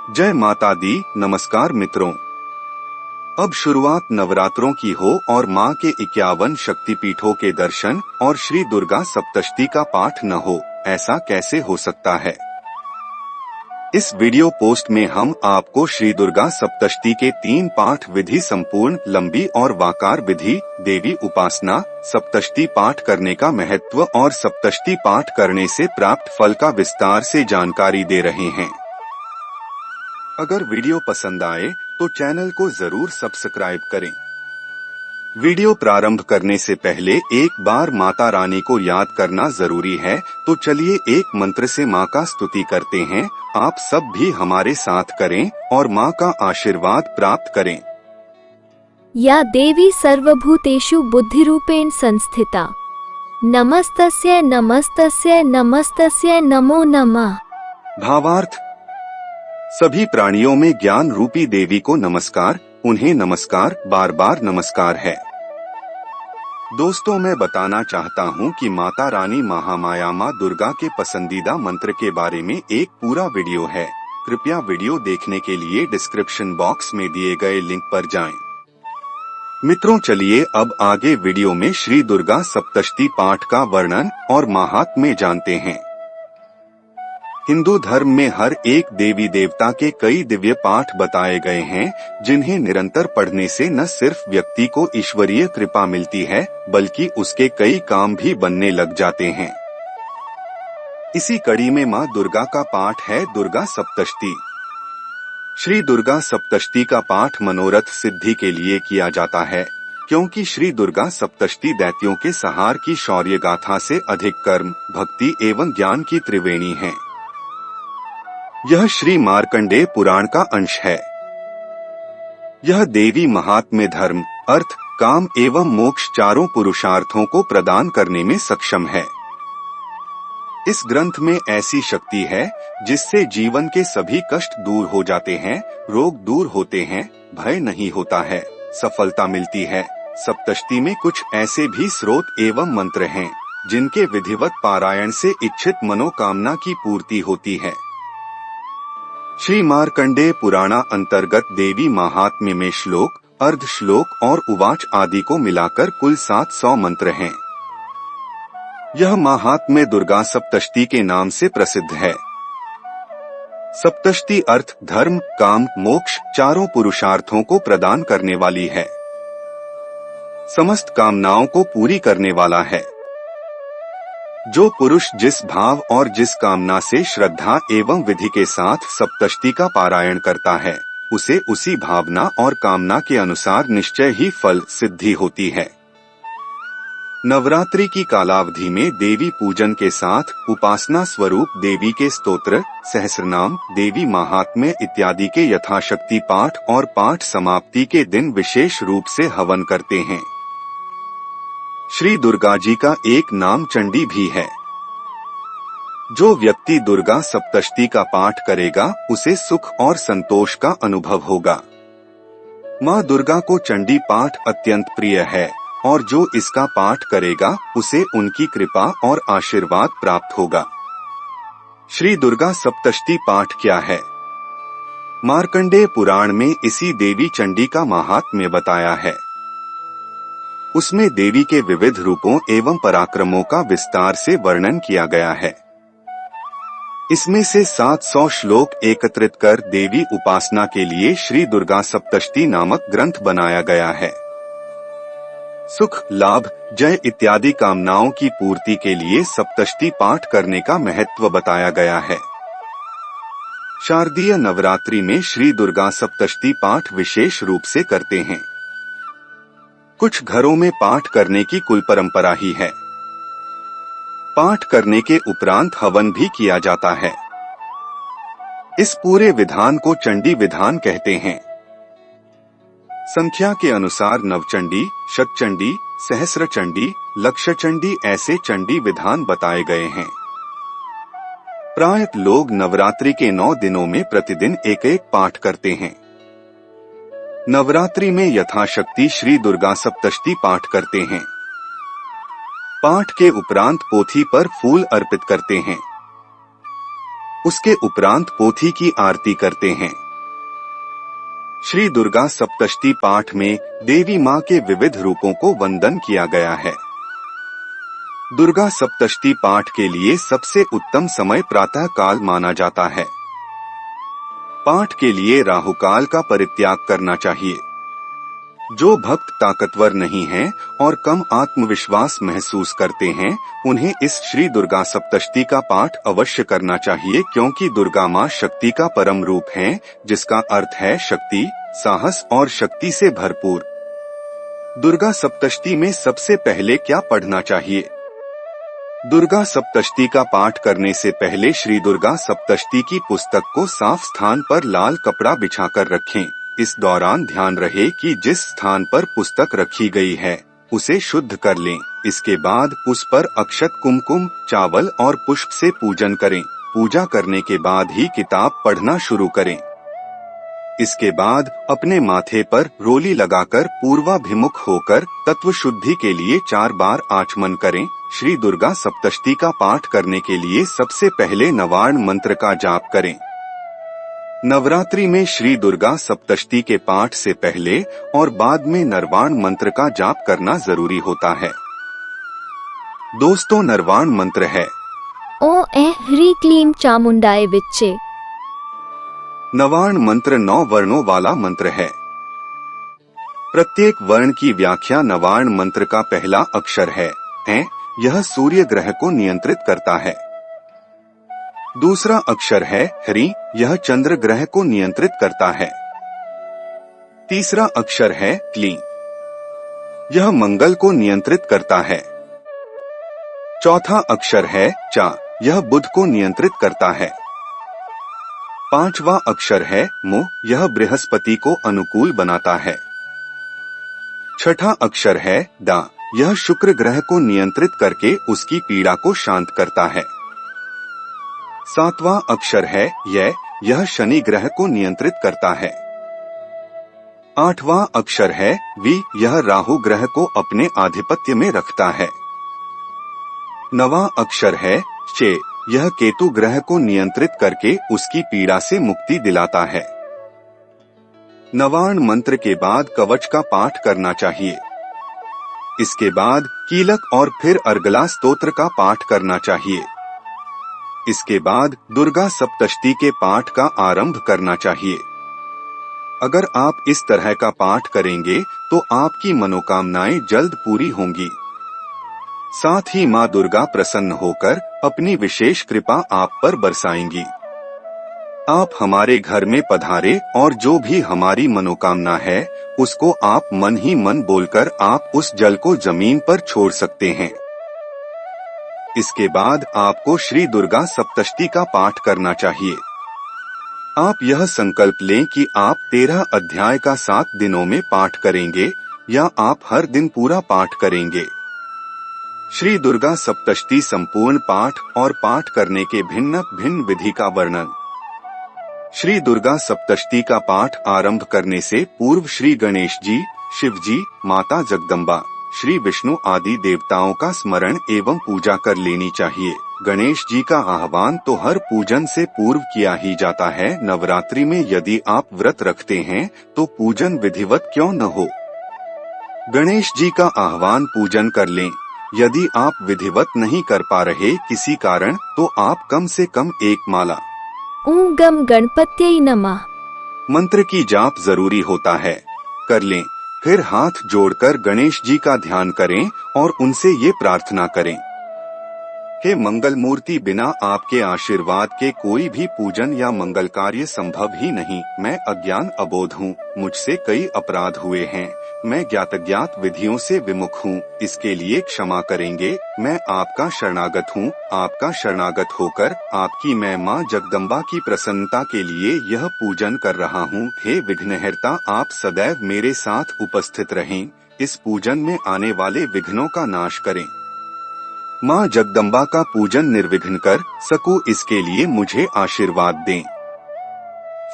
जय माता दी। नमस्कार मित्रों, अब शुरुआत नवरात्रों की हो और माँ के 51 शक्तिपीठों के दर्शन और श्री दुर्गा सप्तशती का पाठ न हो, ऐसा कैसे हो सकता है। इस वीडियो पोस्ट में हम आपको श्री दुर्गा सप्तशती के 3 पाठ विधि, संपूर्ण, लंबी और वाकार विधि, देवी उपासना, सप्तशती पाठ करने का महत्व और सप्तशती पाठ करने से प्राप्त फल का विस्तार से जानकारी दे रहे हैं। अगर वीडियो पसंद आए तो चैनल को जरूर सब्सक्राइब करें। वीडियो प्रारंभ करने से पहले एक बार माता रानी को याद करना जरूरी है, तो चलिए एक मंत्र से माँ का स्तुति करते हैं। आप सब भी हमारे साथ करें और माँ का आशीर्वाद प्राप्त करें। या देवी सर्वभूतेषु बुद्धिरूपेण संस्थिता, नमस्तस्यै नमस्तस्यै नमस्तस्यै नमो नमः। भावार्थ: सभी प्राणियों में ज्ञान रूपी देवी को नमस्कार, उन्हें नमस्कार, बार बार नमस्कार है। दोस्तों, मैं बताना चाहता हूँ कि माता रानी महामाया माँ दुर्गा के पसंदीदा मंत्र के बारे में एक पूरा वीडियो है। कृपया वीडियो देखने के लिए डिस्क्रिप्शन बॉक्स में दिए गए लिंक पर जाएं। मित्रों, चलिए अब आगे वीडियो में श्री दुर्गा सप्तशती पाठ का वर्णन और महात्म्य जानते हैं। हिंदू धर्म में हर एक देवी देवता के कई दिव्य पाठ बताए गए हैं, जिन्हें निरंतर पढ़ने से न सिर्फ व्यक्ति को ईश्वरीय कृपा मिलती है, बल्कि उसके कई काम भी बनने लग जाते हैं। इसी कड़ी में माँ दुर्गा का पाठ है दुर्गा सप्तशती। श्री दुर्गा सप्तशती का पाठ मनोरथ सिद्धि के लिए किया जाता है, क्योंकि श्री दुर्गा सप्तशती दैत्यों के संहार की शौर्य गाथा से अधिक कर्म, भक्ति एवं ज्ञान की त्रिवेणी है। यह श्री मार्कंडेय पुराण का अंश है। यह देवी महात्म्य धर्म, अर्थ, काम एवं मोक्ष चारों पुरुषार्थों को प्रदान करने में सक्षम है। इस ग्रंथ में ऐसी शक्ति है जिससे जीवन के सभी कष्ट दूर हो जाते हैं, रोग दूर होते हैं, भय नहीं होता है, सफलता मिलती है। सप्तशती में कुछ ऐसे भी स्रोत एवं मंत्र हैं, जिनके विधिवत पारायण से इच्छित मनोकामना की पूर्ति होती है। श्री मार्कंडेय पुराणा अंतर्गत देवी महात्म्य में श्लोक, अर्ध श्लोक और उवाच आदि को मिलाकर कुल 700 मंत्र हैं। यह महात्म्य दुर्गा सप्तशती के नाम से प्रसिद्ध है। सप्तशती अर्थ, धर्म, काम, मोक्ष चारों पुरुषार्थों को प्रदान करने वाली है। समस्त कामनाओं को पूरी करने वाला है। जो पुरुष जिस भाव और जिस कामना से श्रद्धा एवं विधि के साथ सप्तशती का पारायण करता है, उसे उसी भावना और कामना के अनुसार निश्चय ही फल सिद्धि होती है। नवरात्रि की कालावधि में देवी पूजन के साथ उपासना स्वरूप देवी के स्तोत्र, सहस्रनाम, देवी महात्म्य इत्यादि के यथाशक्ति पाठ और पाठ समाप्ति के दिन विशेष रूप से हवन करते हैं। श्री दुर्गा जी का एक नाम चंडी भी है। जो व्यक्ति दुर्गा सप्तशती का पाठ करेगा, उसे सुख और संतोष का अनुभव होगा। माँ दुर्गा को चंडी पाठ अत्यंत प्रिय है और जो इसका पाठ करेगा, उसे उनकी कृपा और आशीर्वाद प्राप्त होगा। श्री दुर्गा सप्तशती पाठ क्या है? मार्कंडेय पुराण में इसी देवी चंडी का महात्म्य बताया है। उसमें देवी के विविध रूपों एवं पराक्रमों का विस्तार से वर्णन किया गया है। इसमें से 700 श्लोक एकत्रित कर देवी उपासना के लिए श्री दुर्गा सप्तशती नामक ग्रंथ बनाया गया है। सुख, लाभ, जय इत्यादि कामनाओं की पूर्ति के लिए सप्तशती पाठ करने का महत्व बताया गया है। शारदीय नवरात्रि में श्री दुर्गा सप्तशती पाठ विशेष रूप से करते हैं। कुछ घरों में पाठ करने की कुल परंपरा ही है। पाठ करने के उपरांत हवन भी किया जाता है। इस पूरे विधान को चंडी विधान कहते हैं। संख्या के अनुसार नवचंडी, शतचंडी, सहस्र चंडी, लक्ष चंडी ऐसे चंडी विधान बताए गए हैं। प्रायः लोग नवरात्रि के 9 दिनों में प्रतिदिन एक एक पाठ करते हैं। नवरात्रि में यथाशक्ति श्री दुर्गा सप्तशती पाठ करते हैं। पाठ के उपरांत पोथी पर फूल अर्पित करते हैं। उसके उपरांत पोथी की आरती करते हैं। श्री दुर्गा सप्तशती पाठ में देवी माँ के विविध रूपों को वंदन किया गया है। दुर्गा सप्तशती पाठ के लिए सबसे उत्तम समय प्रातः काल माना जाता है। पाठ के लिए राहु काल का परित्याग करना चाहिए। जो भक्त ताकतवर नहीं हैं और कम आत्मविश्वास महसूस करते हैं, उन्हें इस श्री दुर्गा सप्तशती का पाठ अवश्य करना चाहिए, क्योंकि दुर्गा माँ शक्ति का परम रूप हैं, जिसका अर्थ है शक्ति, साहस और शक्ति से भरपूर। दुर्गा सप्तशती में सबसे पहले क्या पढ़ना चाहिए? दुर्गा सप्तशती का पाठ करने से पहले श्री दुर्गा सप्तशती की पुस्तक को साफ स्थान पर लाल कपड़ा बिछाकर रखें। इस दौरान ध्यान रहे कि जिस स्थान पर पुस्तक रखी गई है उसे शुद्ध कर लें। इसके बाद उस पर अक्षत, कुमकुम, चावल और पुष्प से पूजन करें। पूजा करने के बाद ही किताब पढ़ना शुरू करें। इसके बाद अपने माथे पर रोली लगाकर पूर्वाभिमुख होकर तत्व शुद्धि के लिए 4 बार आचमन करें। श्री दुर्गा सप्तशती का पाठ करने के लिए सबसे पहले नवार्ण मंत्र का जाप करें। नवरात्रि में श्री दुर्गा सप्तशती के पाठ से पहले और बाद में नरवाण मंत्र का जाप करना जरूरी होता है। दोस्तों, नरवाण मंत्र है ओ ऐ ह्री क्लीम चामुंडाय विच्चे। नवाण मंत्र 9 वर्णों वाला मंत्र है। प्रत्येक वर्ण की व्याख्या नवाण मंत्र का पहला अक्षर है। यह सूर्य ग्रह को नियंत्रित करता है। दूसरा अक्षर है ह्री, यह चंद्र ग्रह को नियंत्रित करता है। तीसरा अक्षर है क्ली, यह मंगल को नियंत्रित करता है। चौथा अक्षर है चा, यह बुध को नियंत्रित करता है। पांचवा अक्षर है मु, यह बृहस्पति को अनुकूल बनाता है। छठा अक्षर है दा, यह शुक्र ग्रह को नियंत्रित करके उसकी पीड़ा को शांत करता है। सातवां अक्षर है यह शनि ग्रह को नियंत्रित करता है। आठवां अक्षर है वी, यह राहु ग्रह को अपने आधिपत्य में रखता है। नवां अक्षर है चे, यह केतु ग्रह को नियंत्रित करके उसकी पीड़ा से मुक्ति दिलाता है। नवार्ण मंत्र के बाद कवच का पाठ करना चाहिए। इसके बाद कीलक और फिर अर्गला स्तोत्र का पाठ करना चाहिए। इसके बाद दुर्गा सप्तशती के पाठ का आरंभ करना चाहिए। अगर आप इस तरह का पाठ करेंगे तो आपकी मनोकामनाएं जल्द पूरी होंगी। साथ ही माँ दुर्गा प्रसन्न होकर अपनी विशेष कृपा आप पर बरसाएंगी। आप हमारे घर में पधारे और जो भी हमारी मनोकामना है उसको आप मन ही मन बोलकर आप उस जल को जमीन पर छोड़ सकते हैं। इसके बाद आपको श्री दुर्गा सप्तशती का पाठ करना चाहिए। आप यह संकल्प लें कि आप 13 अध्याय का 7 दिनों में पाठ करेंगे या आप हर दिन पूरा पाठ करेंगे। श्री दुर्गा सप्तशती संपूर्ण पाठ और पाठ करने के भिन्न भिन्न विधि का वर्णन। श्री दुर्गा सप्तशती का पाठ आरंभ करने से पूर्व श्री गणेश जी, शिव जी, माता जगदम्बा, श्री विष्णु आदि देवताओं का स्मरण एवं पूजा कर लेनी चाहिए। गणेश जी का आह्वान तो हर पूजन से पूर्व किया ही जाता है। नवरात्रि में यदि आप व्रत रखते हैं तो पूजन विधिवत क्यों न हो, गणेश जी का आह्वान पूजन कर लें। यदि आप विधिवत नहीं कर पा रहे किसी कारण, तो आप कम से कम एक माला ॐ गम गणपत्यै नमः मंत्र की जाप जरूरी होता है, कर लें। फिर हाथ जोड़कर गणेश जी का ध्यान करें और उनसे ये प्रार्थना करें, हे मंगल मूर्ति, बिना आपके आशीर्वाद के कोई भी पूजन या मंगल कार्य संभव ही नहीं। मैं अज्ञान अबोध हूँ, मुझसे कई अपराध हुए हैं, मैं ज्ञात विधियों से विमुख हूँ, इसके लिए क्षमा करेंगे। मैं आपका शरणागत हूँ। आपका शरणागत होकर आपकी मैं माँ जगदम्बा की प्रसन्नता के लिए यह पूजन कर रहा हूँ। हे विघ्नहर्ता, आप सदैव मेरे साथ उपस्थित रहें। इस पूजन में आने वाले विघ्नों का नाश करें। माँ जगदम्बा का पूजन निर्विघ्न कर सकूं, इसके लिए मुझे आशीर्वाद दें।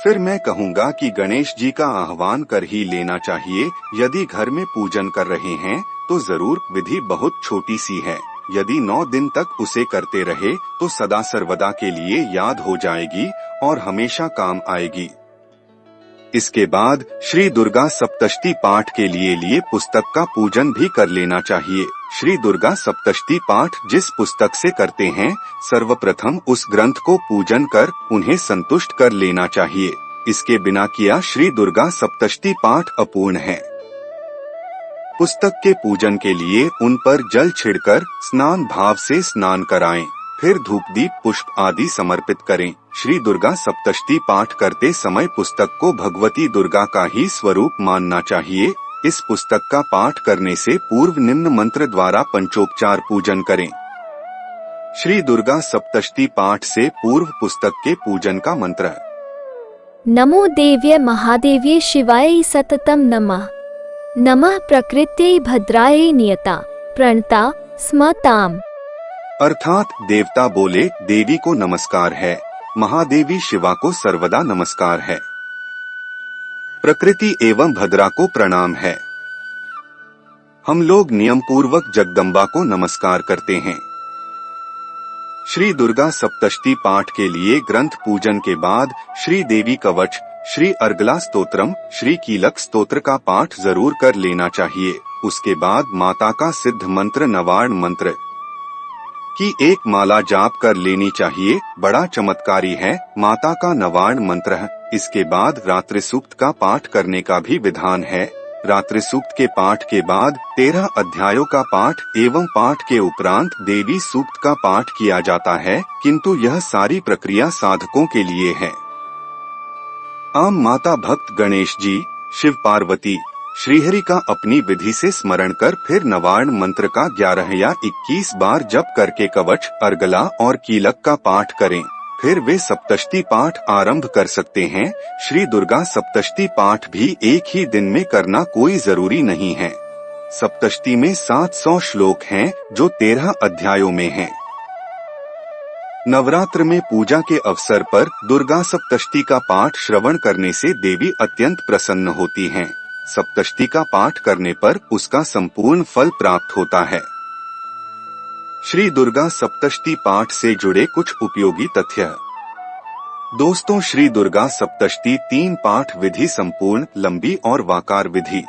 फिर मैं कहूँगा कि गणेश जी का आह्वान कर ही लेना चाहिए। यदि घर में पूजन कर रहे हैं तो जरूर, विधि बहुत छोटी सी है। यदि 9 दिन तक उसे करते रहे तो सदा सर्वदा के लिए याद हो जाएगी और हमेशा काम आएगी। इसके बाद श्री दुर्गा सप्तशती पाठ के लिए पुस्तक का पूजन भी कर लेना चाहिए। श्री दुर्गा सप्तशती पाठ जिस पुस्तक से करते हैं, सर्वप्रथम उस ग्रंथ को पूजन कर उन्हें संतुष्ट कर लेना चाहिए। इसके बिना किया श्री दुर्गा सप्तशती पाठ अपूर्ण है। पुस्तक के पूजन के लिए उन पर जल छिड़कर स्नान भाव से स्नान कराएं, फिर धूप दीप पुष्प आदि समर्पित करें। श्री दुर्गा सप्तशती पाठ करते समय पुस्तक को भगवती दुर्गा का ही स्वरूप मानना चाहिए। इस पुस्तक का पाठ करने से पूर्व निम्न मंत्र द्वारा पंचोपचार पूजन करें। श्री दुर्गा सप्तशती पाठ से पूर्व पुस्तक के पूजन का मंत्र: नमो देव्य महादेव्ये शिवाय सततम नमः। नमः प्रकृत्यै भद्रायै नियता प्रणता स्म ताम। अर्थात देवता बोले देवी को नमस्कार है, महादेवी शिवा को सर्वदा नमस्कार है, प्रकृति एवं भद्रा को प्रणाम है। हम लोग नियम पूर्वक जगदम्बा को नमस्कार करते हैं। श्री दुर्गा सप्तशती पाठ के लिए ग्रंथ पूजन के बाद श्री देवी कवच, श्री अर्गला स्तोत्रम, श्री कीलक स्तोत्र का पाठ जरूर कर लेना चाहिए। उसके बाद माता का सिद्ध मंत्र नवार्ण मंत्र की एक माला जाप कर लेनी चाहिए। बड़ा चमत्कारी है माता का नवार्ण मंत्र है। इसके बाद रात्रि सूक्त का पाठ करने का भी विधान है। रात्रि सूक्त के पाठ के बाद 13 अध्यायों का पाठ एवं पाठ के उपरांत देवी सूक्त का पाठ किया जाता है, किंतु यह सारी प्रक्रिया साधकों के लिए है। आम माता भक्त गणेश जी, शिव पार्वती, श्रीहरि का अपनी विधि से स्मरण कर फिर नवार्ण मंत्र का 11 या 21 बार जप करके कवच, अर्गला और कीलक का पाठ करें। फिर वे सप्तशती पाठ आरंभ कर सकते हैं। श्री दुर्गा सप्तशती पाठ भी एक ही दिन में करना कोई जरूरी नहीं है। सप्तशती में 700 श्लोक हैं जो 13 अध्यायों में हैं। नवरात्र में पूजा के अवसर पर दुर्गा सप्तशती का पाठ श्रवण करने से देवी अत्यंत प्रसन्न होती हैं। सप्तशती का पाठ करने पर उसका संपूर्ण फल प्राप्त होता है। श्री दुर्गा सप्तशती पाठ से जुड़े कुछ उपयोगी तथ्य। दोस्तों, श्री दुर्गा सप्तशती 3 पाठ विधि संपूर्ण, लंबी और वाकार विधि।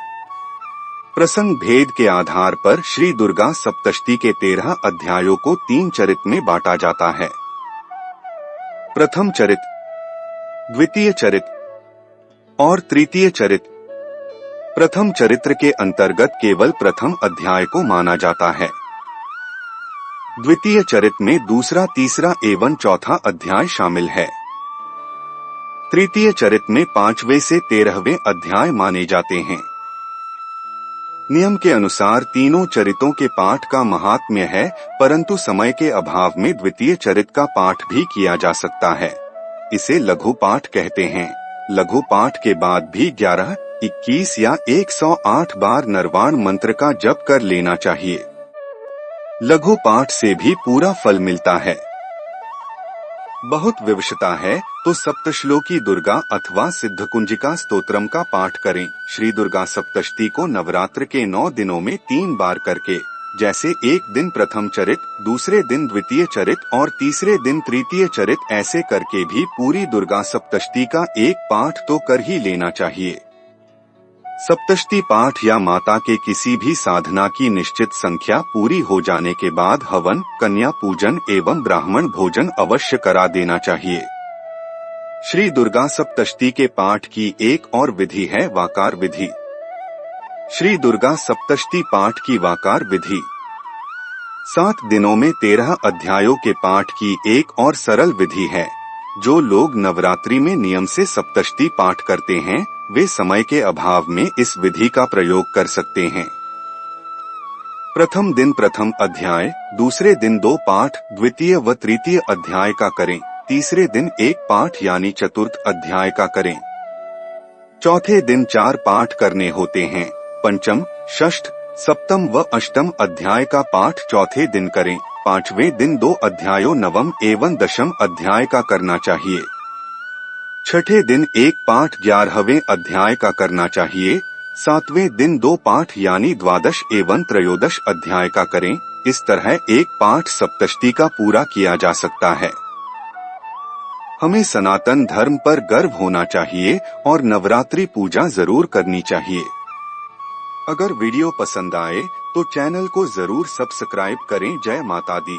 प्रसंग भेद के आधार पर श्री दुर्गा सप्तशती के 13 अध्यायों को 3 चरित में बांटा जाता है। प्रथम चरित, द्वितीय चरित और तृतीय चरित। प्रथम चरित्र के अंतर्गत केवल प्रथम अध्याय को माना जाता है। द्वितीय चरित्र में दूसरा, तीसरा एवं चौथा अध्याय शामिल है। तृतीय चरित्र में 5वें से 13वें अध्याय माने जाते हैं। नियम के अनुसार तीनों चरितों के पाठ का महात्म्य है, परंतु समय के अभाव में द्वितीय चरित का पाठ भी किया जा सकता है। इसे लघु पाठ कहते हैं। लघु पाठ के बाद भी 11, 21 या 108 बार नरवाण मंत्र का जप कर लेना चाहिए। लघु पाठ से भी पूरा फल मिलता है। बहुत विवशता है तो सप्तश्लोकी दुर्गा अथवा सिद्धकुंजिका स्तोत्रम का पाठ करें। श्री दुर्गा सप्तशती को नवरात्र के 9 दिनों में 3 बार करके, जैसे एक दिन प्रथम चरित, दूसरे दिन द्वितीय चरित और तीसरे दिन तृतीय चरित, ऐसे करके भी पूरी दुर्गा सप्तशती का एक पाठ तो कर ही लेना चाहिए। सप्तशती पाठ या माता के किसी भी साधना की निश्चित संख्या पूरी हो जाने के बाद हवन, कन्या पूजन एवं ब्राह्मण भोजन अवश्य करा देना चाहिए। श्री दुर्गा सप्तशती के पाठ की एक और विधि है वाकार विधि। श्री दुर्गा सप्तशती पाठ की वाकार विधि 7 दिनों में 13 अध्यायों के पाठ की एक और सरल विधि है। जो लोग नवरात्रि में नियम से सप्तशती पाठ करते हैं, वे समय के अभाव में इस विधि का प्रयोग कर सकते हैं। प्रथम दिन प्रथम अध्याय, दूसरे दिन 2 पाठ द्वितीय व तृतीय अध्याय का करें, तीसरे दिन 1 पाठ यानी चतुर्थ अध्याय का करें। चौथे दिन 4 पाठ करने होते हैं। पंचम, षष्ठ, सप्तम व अष्टम अध्याय का पाठ चौथे दिन करें। 5वें दिन 2 अध्यायों नवम एवं दशम अध्याय का करना चाहिए। छठे दिन 1 पाठ 11वें अध्याय का करना चाहिए। 7वें दिन 2 पाठ यानी द्वादश एवं त्रयोदश अध्याय का करें। इस तरह एक पाठ सप्तशती का पूरा किया जा सकता है। हमें सनातन धर्म पर गर्व होना चाहिए और नवरात्रि पूजा जरूर करनी चाहिए। अगर वीडियो पसंद आए तो चैनल को जरूर सब्सक्राइब करें। जय माता दी।